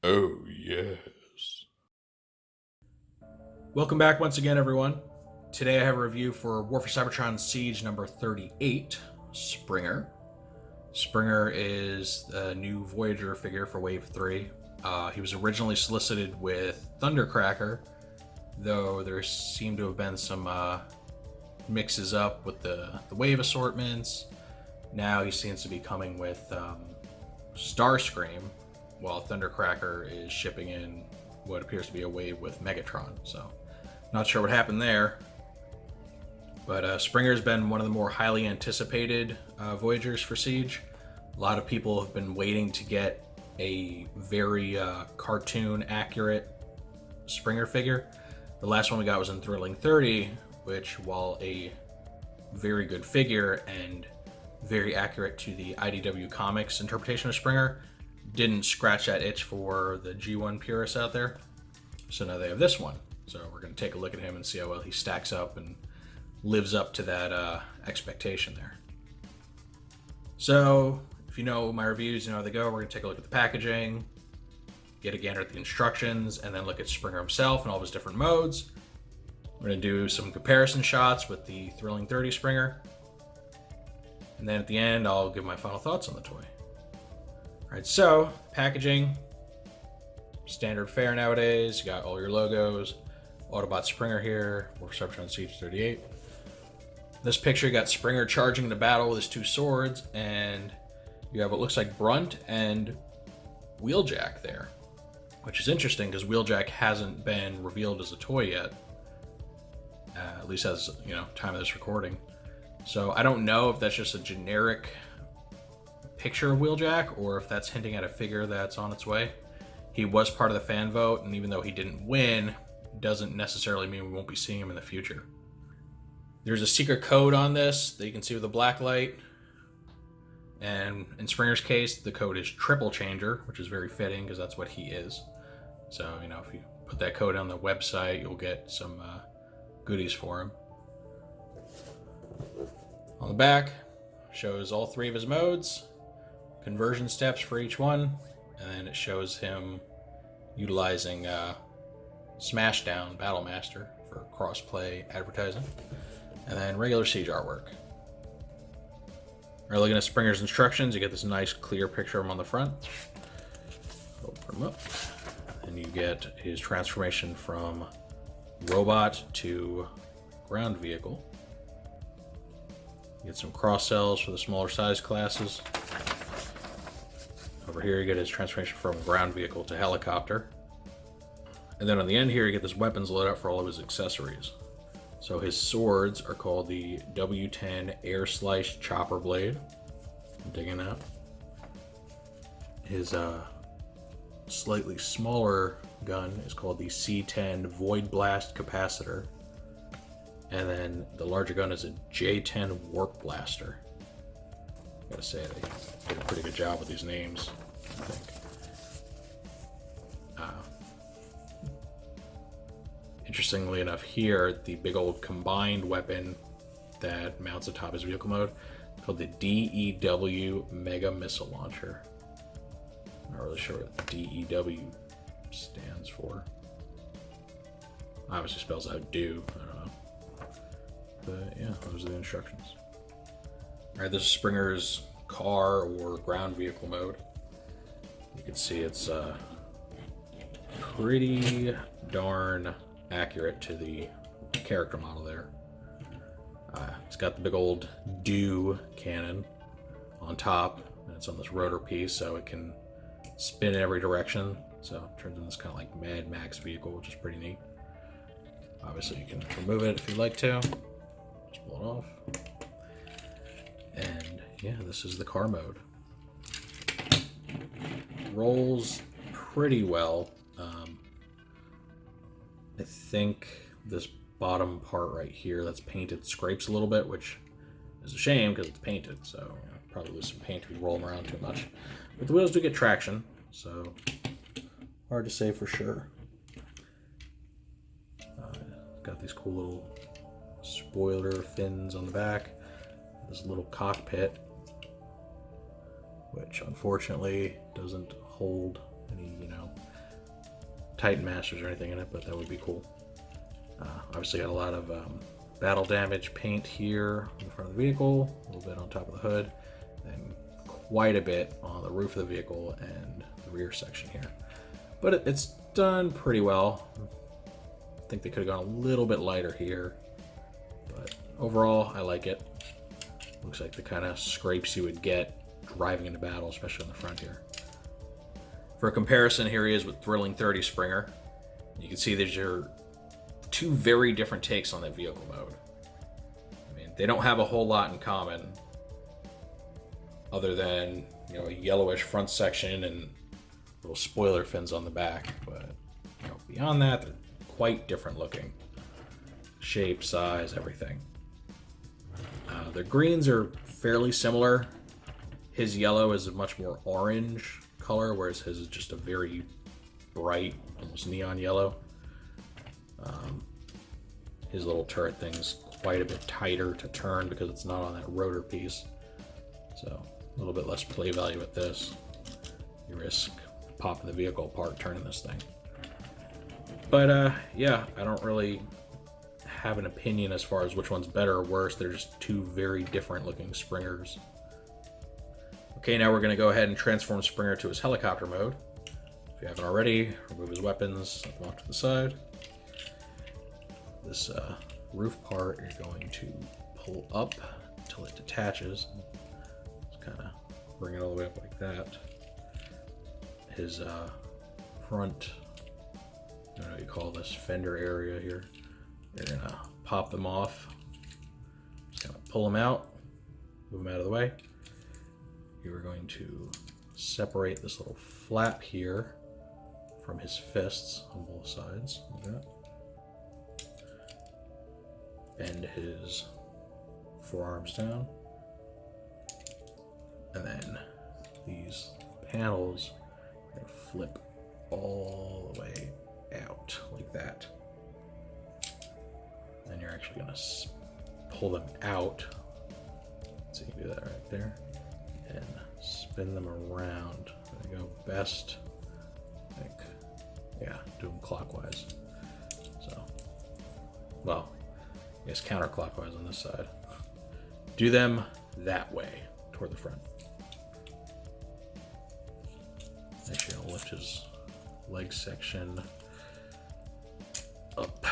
Oh, yes. Welcome back once again, everyone. Today I have a review for War for Cybertron Siege number 38, Springer. Springer is the new Voyager figure for Wave 3. He was originally solicited with Thundercracker, though there seemed to have been some mixes up with the Wave assortments. Now he seems to be coming with Starscream, while Thundercracker is shipping in what appears to be a Wave with Megatron. So, not sure what happened there. But Springer's been one of the more highly anticipated Voyagers for Siege. A lot of people have been waiting to get a very cartoon accurate Springer figure. The last one we got was in Thrilling 30, which, while a very good figure and very accurate to the IDW Comics interpretation of Springer, didn't scratch that itch for the G1 purists out there. So now they have this one. So we're going to take a look at him and see how well he stacks up and lives up to that expectation there. So if you know my reviews, you know how they go. We're going to take a look at the packaging, get a gander at the instructions, and then look at Springer himself and all of his different modes. We're going to do some comparison shots with the Thrilling 30 Springer. And then at the end, I'll give my final thoughts on the toy. Alright, so packaging, standard fare nowadays. You got all your logos. Autobot Springer here, War for Cybertron Siege 38. This picture, you got Springer charging into battle with his two swords, and you have what looks like Brunt and Wheeljack there, which is interesting because Wheeljack hasn't been revealed as a toy yet, at least as time of this recording. So I don't know if that's just a generic picture of Wheeljack or if that's hinting at a figure that's on its way. He was part of the fan vote, and even though he didn't win, doesn't necessarily mean we won't be seeing him in the future. There's a secret code on this that you can see with the black light. And in Springer's case, the code is Triple Changer, which is very fitting because that's what he is. So, if you put that code on the website, you'll get some goodies for him. On the back, shows all three of his modes, conversion steps for each one, and then it shows him utilizing Smashdown Battlemaster for cross-play advertising, and then regular Siege artwork. Alright, looking at Springer's instructions, you get this nice clear picture of him on the front. Open him up, and you get his transformation from robot to ground vehicle. You get some cross cells for the smaller size classes. Over here you get his transformation from ground vehicle to helicopter. And then on the end here you get this weapons loadout for all of his accessories. So his swords are called the W10 Air Slice Chopper Blade. I'm digging that. His slightly smaller gun is called the C10 Void Blast Capacitor. And then the larger gun is a J10 Warp Blaster. Gotta say, they did a pretty good job with these names, I think. Interestingly enough here, the big old combined weapon that mounts atop his vehicle mode is called the DEW Mega Missile Launcher. I'm not really sure what DEW stands for. Obviously spells out do, I don't know. But yeah, those are the instructions. Alright, this is Springer's car or ground vehicle mode. You can see it's pretty darn accurate to the character model there. It's got the big old do cannon on top, and it's on this rotor piece so it can spin in every direction. So it turns into this kind of like Mad Max vehicle, which is pretty neat. Obviously you can remove it if you'd like to. Just pull it off. And yeah, this is the car mode. Rolls pretty well. I think this bottom part right here that's painted scrapes a little bit, which is a shame because it's painted, so probably lose some paint if you roll them around too much. But the wheels do get traction, so hard to say for sure. Got these cool little spoiler fins on the back. This little cockpit, which unfortunately doesn't hold any, Titan Masters or anything in it, but that would be cool. Obviously got a lot of battle damage paint here on the front of the vehicle, a little bit on top of the hood, and quite a bit on the roof of the vehicle and the rear section here. But it's done pretty well. I think they could have gone a little bit lighter here, but overall I like it. Looks like the kind of scrapes you would get driving into battle, especially on the front here. For a comparison, here he is with Thrilling 30 Springer. You can see there's your two very different takes on that vehicle mode. I mean, they don't have a whole lot in common other than, you know, a yellowish front section and little spoiler fins on the back, but you know, beyond that, they're quite different looking. Shape, size, everything. The greens are fairly similar. His yellow is a much more orange color, whereas his is just a very bright, almost neon yellow. His little turret thing's quite a bit tighter to turn because it's not on that rotor piece. So a little bit less play value with this. You risk popping the vehicle apart turning this thing. But yeah, I don't really have an opinion as far as which one's better or worse. They're just two very different looking Springers. Okay, now we're going to go ahead and transform Springer to his helicopter mode. If you haven't already, remove his weapons, set them off to the side. This roof part you're going to pull up until it detaches. Just kind of bring it all the way up like that. His front, I don't know what you call this, fender area here, you're going to pop them off. Just kind of pull them out, move them out of the way. You are going to separate this little flap here from his fists on both sides, like that. Bend his forearms down. And then these panels are going to flip all the way out like that. Then you're actually going to pull them out. So you can do that right there. And spin them around. There you go. Best, I think, yeah, do them clockwise. So, well, I guess counterclockwise on this side. Do them that way toward the front. Actually, I'll lift his leg section up.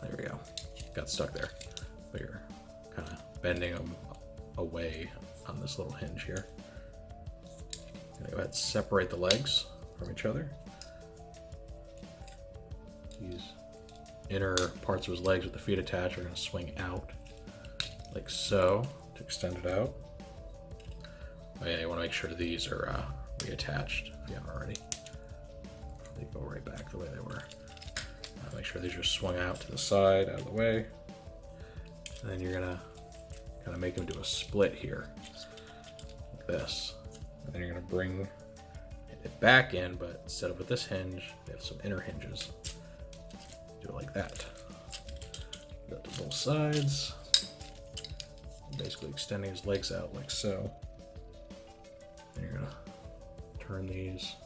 There we go. Got stuck there. But you're kind of bending them away on this little hinge here. I'm gonna go ahead and separate the legs from each other. These inner parts of his legs with the feet attached are going to swing out like so to extend it out. Oh yeah, you want to make sure these are reattached if you haven't already. They go right back the way they were. Make sure these are swung out to the side, out of the way. And then you're going to kind of make them do a split here, like this. And then you're going to bring it back in, but instead of with this hinge, they have some inner hinges. Do it like that. Do that to both sides. Basically extending his legs out like so. And you're gonna turn these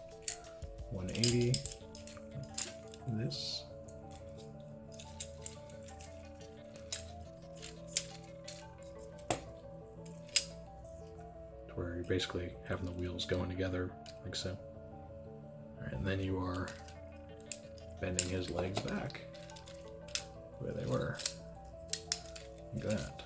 180. This. To where you're basically having the wheels going together like so. Alright, and then you are bending his legs back where they were. Like that.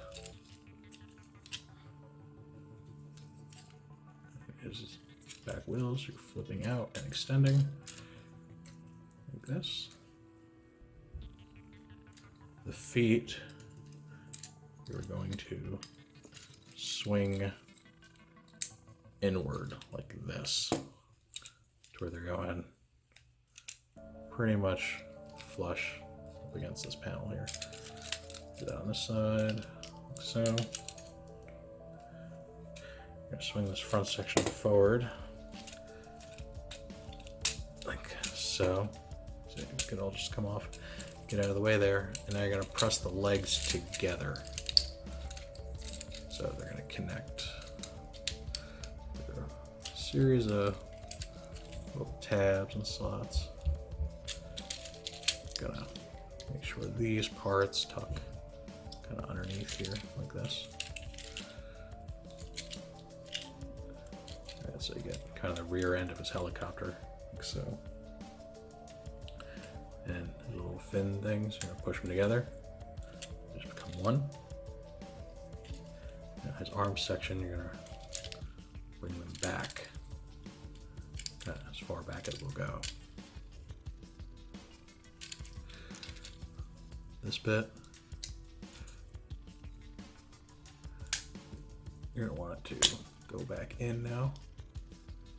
His back wheels, you're flipping out and extending like this. The feet, you're going to swing inward like this to where they're going pretty much flush up against this panel here. Do that on this side, like so. I'm gonna swing this front section forward, like so. So it could all just come off, get out of the way there, and now you're gonna press the legs together. So they're gonna connect. A series of little tabs and slots. Gotta make sure these parts tuck kind of underneath here like this. Alright, so you get kind of the rear end of his helicopter, like so. And the little fin things, you're gonna push them together. Just become one. Now his arm section, you're gonna bring them back. As far back as we'll go. This bit, you're gonna want it to go back in now.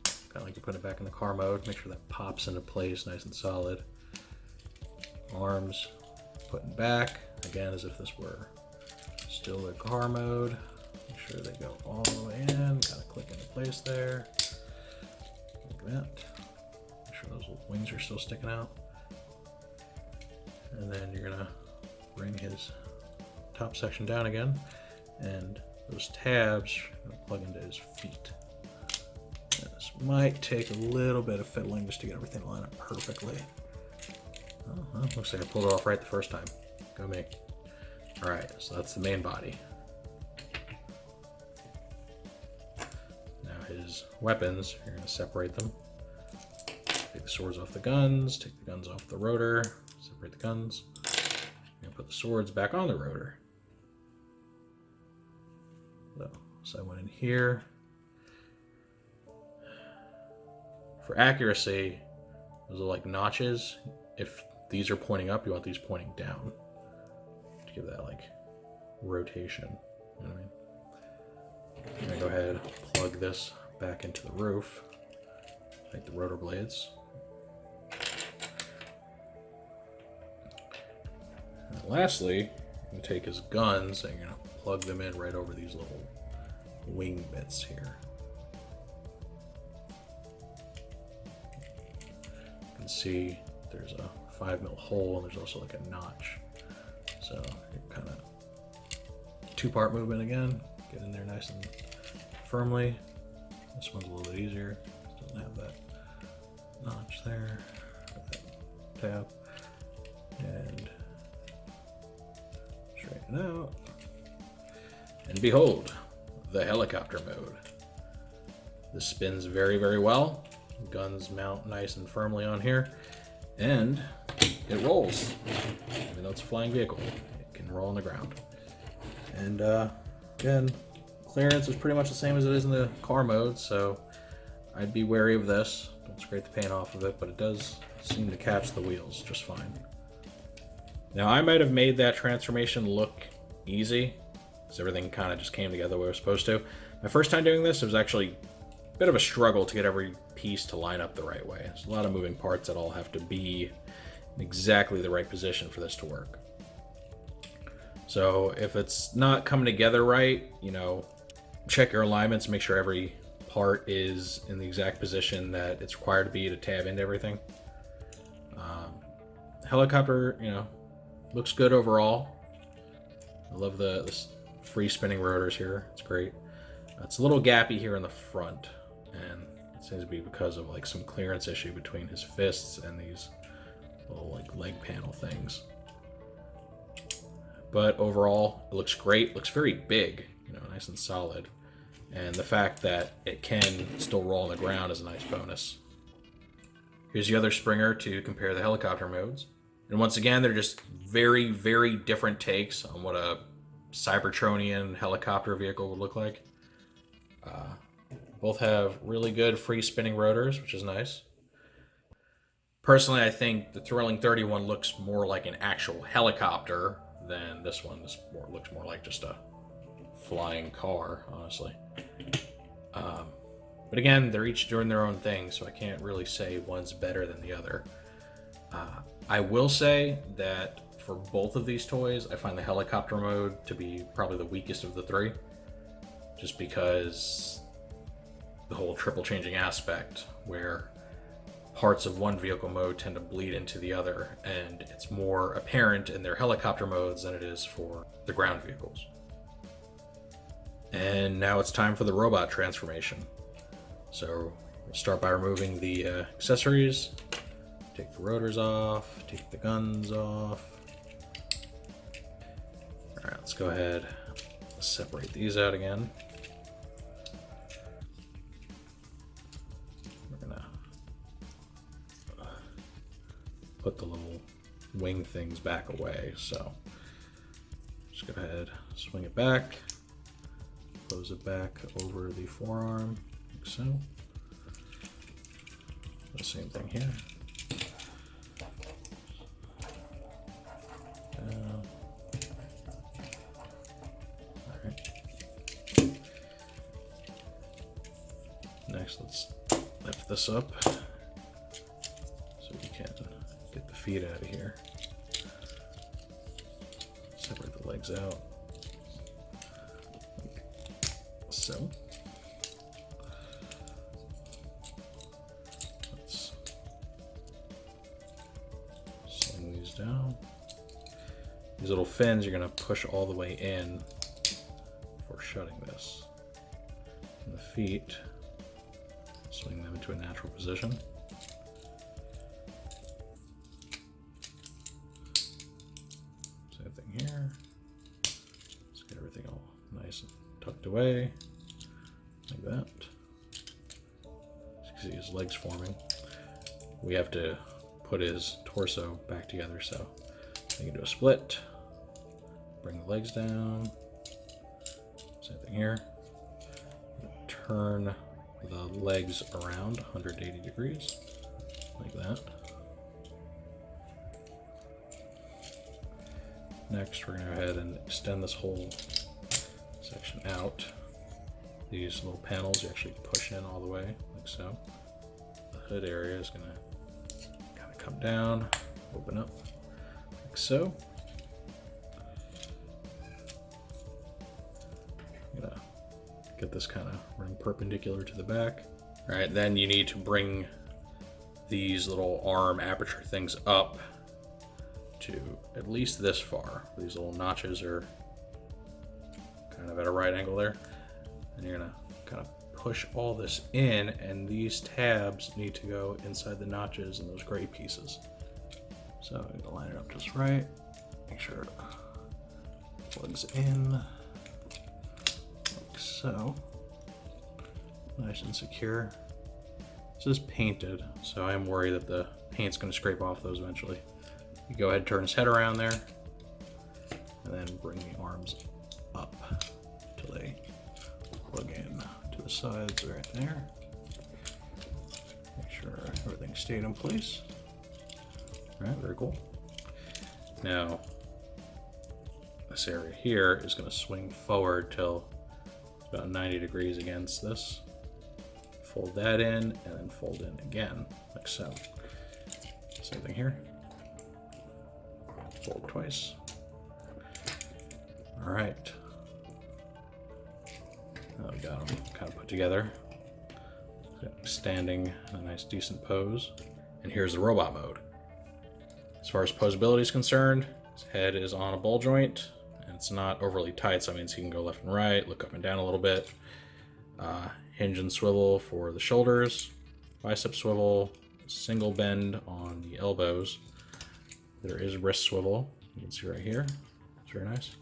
Kind of like you put it back in the car mode. Make sure that pops into place nice and solid. Arms putting back, again as if this were still the car mode. Make sure they go all the way in, kind of click into place there. Like that. Make sure those little wings are still sticking out. And then you're gonna bring his top section down again, and those tabs are gonna plug into his feet. And this might take a little bit of fiddling just to get everything lined up perfectly. Oh, well, looks like I pulled it off right the first time. Go me. Alright, so that's the main body. Now his weapons, you're going to separate them. Take the swords off the guns, take the guns off the rotor, separate the guns. You're going to put the swords back on the rotor. So I went in here. For accuracy, those are like notches. If these are pointing up, you want these pointing down to give that like rotation. You know what I mean? I'm gonna go ahead, plug this back into the roof, like the rotor blades. And lastly, you're gonna take his guns and you're gonna plug them in right over these little wing bits here. You can see there's a 5mm hole and there's also like a notch. So you're kind of two-part movement again. Get in there nice and firmly. This one's a little bit easier. It doesn't have that notch there. That tab. And straighten out. And behold, the helicopter mode. This spins very, very well. Guns mount nice and firmly on here. And it rolls. Even though it's a flying vehicle, it can roll on the ground. And again, clearance is pretty much the same as it is in the car mode, so I'd be wary of this. Don't scrape the paint off of it, but it does seem to catch the wheels just fine. Now I might have made that transformation look easy, because everything kind of just came together the way it was supposed to. My first time doing this, it was actually a bit of a struggle to get every piece to line up the right way. There's a lot of moving parts that all have to be in exactly the right position for this to work. So if it's not coming together right, you know, check your alignments, make sure every part is in the exact position that it's required to be to tab into everything. Helicopter, you know, looks good overall. I love the free spinning rotors here. It's great. It's a little gappy here in the front, and it seems to be because of like some clearance issue between his fists and these little like leg panel things. But overall, it looks great. It looks very big, you know, nice and solid. And the fact that it can still roll on the ground is a nice bonus. Here's the other Springer to compare the helicopter modes. And once again, they're just very, very different takes on what a Cybertronian helicopter vehicle would look like. Both have really good free spinning rotors, which is nice. Personally, I think the Thrilling 31 looks more like an actual helicopter than this one. This looks more like just a flying car, honestly. But again, they're each doing their own thing, so I can't really say one's better than the other. I will say that for both of these toys, I find the helicopter mode to be probably the weakest of the three, just because the whole triple changing aspect, where parts of one vehicle mode tend to bleed into the other, and it's more apparent in their helicopter modes than it is for the ground vehicles. And now it's time for the robot transformation. So We'll start by removing the accessories. Take the rotors off, take the guns off. All right, let's go ahead, separate these out again. We're gonna put the little wing things back away. So just go ahead, swing it back, close it back over the forearm, like so. The same thing here. Next, let's lift this up so we can get the feet out of here. Separate the legs out, like so. Let's sling these down. These little fins you're going to push all the way in before shutting this. And the feet, swing them into a natural position. Same thing here. Let's get everything all nice and tucked away, like that. You can see his legs forming. We have to put his torso back together, so you can do a split. Bring the legs down. Same thing here. Turn the legs around 180 degrees, like that. Next, we're going to go ahead and extend this whole section out. These little panels you actually push in all the way, like so. The hood area is going to kind of come down, open up, like so. Get this kind of running perpendicular to the back. All right, then you need to bring these little arm aperture things up to at least this far. These little notches are kind of at a right angle there. And you're gonna kind of push all this in, and these tabs need to go inside the notches and those gray pieces. So I'm gonna line it up just right. Make sure it plugs in. So, nice and secure. This is painted, so I am worried that the paint's going to scrape off those eventually. You go ahead and turn his head around there, and then bring the arms up till they plug in to the sides right there. Make sure everything stayed in place. All right, very cool. Now, this area here is going to swing forward till about 90 degrees against this. Fold that in and then fold in again, like so. Same thing here. Fold twice. All right. Now we got them kind of put together. Standing in a nice decent pose. And here's the robot mode. As far as posability is concerned, his head is on a ball joint. It's not overly tight, so that means he can go left and right, look up and down a little bit. Hinge and swivel for the shoulders, bicep swivel, single bend on the elbows. There is wrist swivel, you can see right here. It's very nice.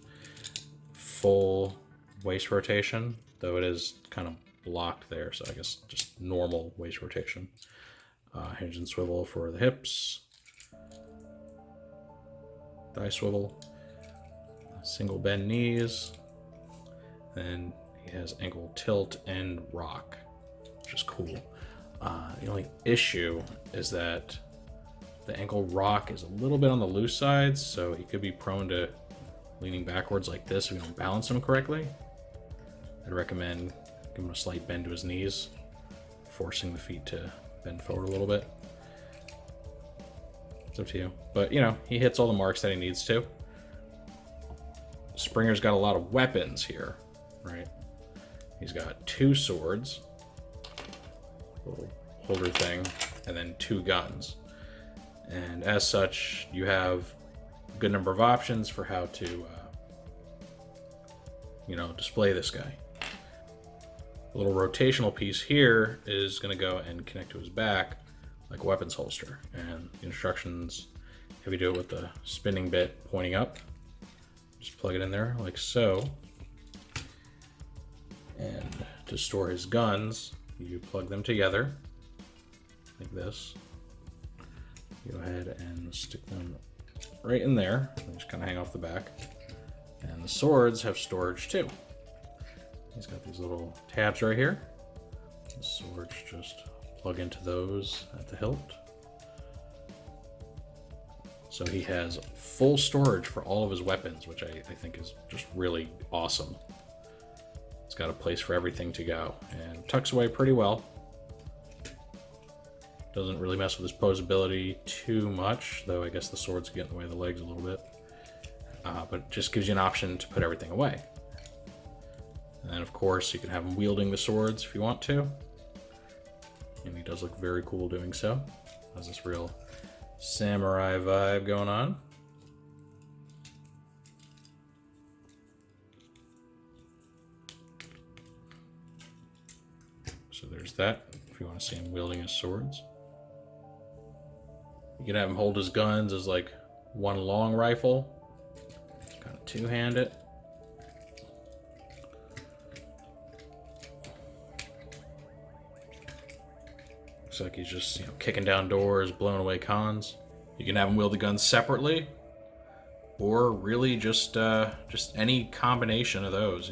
Full waist rotation, though it is kind of blocked there, so I guess just normal waist rotation. Hinge and swivel for the hips, thigh swivel. Single bend knees, and he has ankle tilt and rock, which is cool. The only issue is that the ankle rock is a little bit on the loose side, so he could be prone to leaning backwards like this if we don't balance him correctly. I'd recommend giving him a slight bend to his knees, forcing the feet to bend forward a little bit. It's up to you, but you know, he hits all the marks that he needs to. Springer's got a lot of weapons here, right? He's got 2 swords, little holder thing, and then 2 guns. And as such, you have a good number of options for how to, display this guy. The little rotational piece here is going to go and connect to his back like a weapons holster. And the instructions have you do it with the spinning bit pointing up. Just plug it in there like so. And to store his guns, you plug them together like this. Go ahead and stick them right in there. They just kind of hang off the back. And the swords have storage too. He's got these little tabs right here. The swords just plug into those at the hilt. So he has full storage for all of his weapons, which I think is just really awesome. It's got a place for everything to go and tucks away pretty well. Doesn't really mess with his posability too much, though I guess the swords get in the way of the legs a little bit. But just gives you an option to put everything away. And of course, you can have him wielding the swords if you want to. And he does look very cool doing so. Has this real samurai vibe going on. So there's that, if you want to see him wielding his swords. You can have him hold his guns as like one long rifle. Kind of two-hand it. Looks like he's just, kicking down doors, blowing away cons. You can have him wield the guns separately, or really just any combination of those,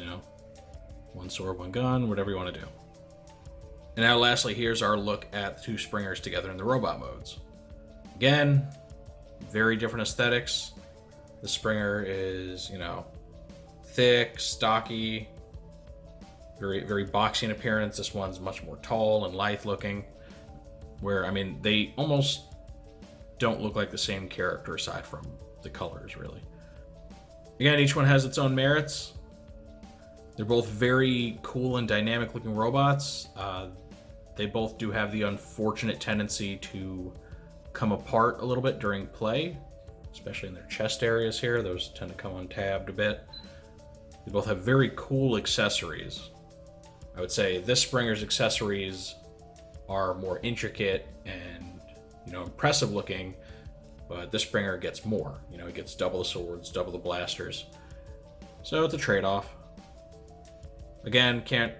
One sword, one gun, whatever you want to do. And now lastly, here's our look at the two Springers together in the robot modes. Again, very different aesthetics. The Springer is, thick, stocky, very, very boxy in appearance. This one's much more tall and lithe looking. Where, they almost don't look like the same character aside from the colors, really. Again, each one has its own merits. They're both very cool and dynamic looking robots. They both do have the unfortunate tendency to come apart a little bit during play, especially in their chest areas here. Those tend to come untabbed a bit. They both have very cool accessories. I would say this Springer's accessories are more intricate and impressive looking, but this Springer gets more. It gets double the swords, double the blasters. So it's a trade-off. Again, can't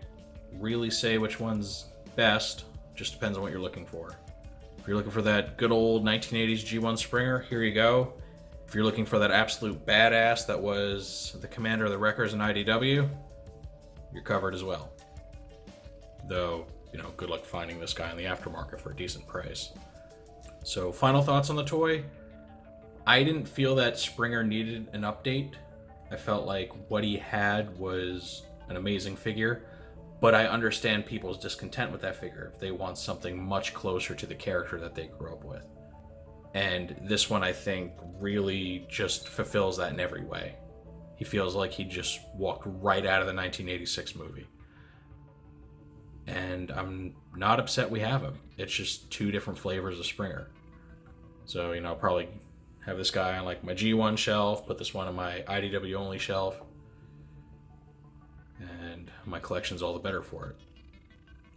really say which one's best. Just depends on what you're looking for. If you're looking for that good old 1980s G1 Springer, here you go. If you're looking for that absolute badass that was the commander of the Wreckers in IDW, you're covered as well. Though, good luck finding this guy in the aftermarket for a decent price. So, final thoughts on the toy. I didn't feel that Springer needed an update. I felt like what he had was an amazing figure, but I understand people's discontent with that figure if they want something much closer to the character that they grew up with. And this one, I think, really just fulfills that in every way. He feels like he just walked right out of the 1986 movie. And I'm not upset we have him. It's just two different flavors of Springer. So, I'll probably have this guy on like my G1 shelf, put this one on my IDW only shelf, and my collection's all the better for it.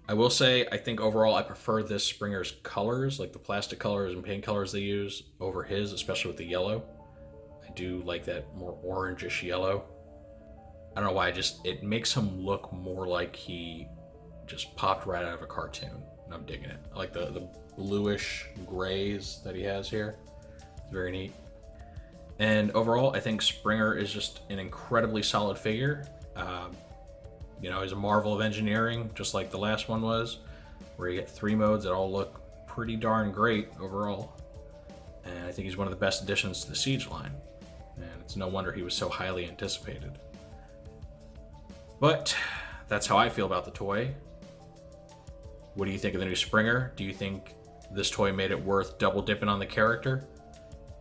I will say, I think overall I prefer this Springer's colors, like the plastic colors and paint colors they use, over his, especially with the yellow. I do like that more orangish yellow. I don't know why, it makes him look more like he just popped right out of a cartoon, and I'm digging it. I like the bluish grays that he has here. It's very neat. And overall, I think Springer is just an incredibly solid figure. He's a marvel of engineering, just like the last one was, where you get 3 modes that all look pretty darn great overall. And I think he's one of the best additions to the Siege line. And it's no wonder he was so highly anticipated. But that's how I feel about the toy. What do you think of the new Springer? Do you think this toy made it worth double dipping on the character?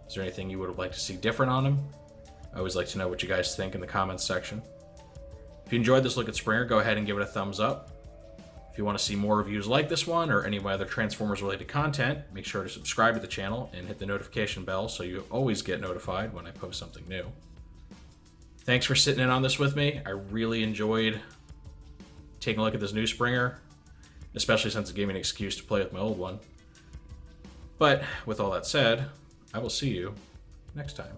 Is there anything you would have liked to see different on him? I always like to know what you guys think in the comments section. If you enjoyed this look at Springer, go ahead and give it a thumbs up. If you want to see more reviews like this one or any of my other Transformers related content, make sure to subscribe to the channel and hit the notification bell so you always get notified when I post something new. Thanks for sitting in on this with me. I really enjoyed taking a look at this new Springer, especially since it gave me an excuse to play with my old one. But with all that said, I will see you next time.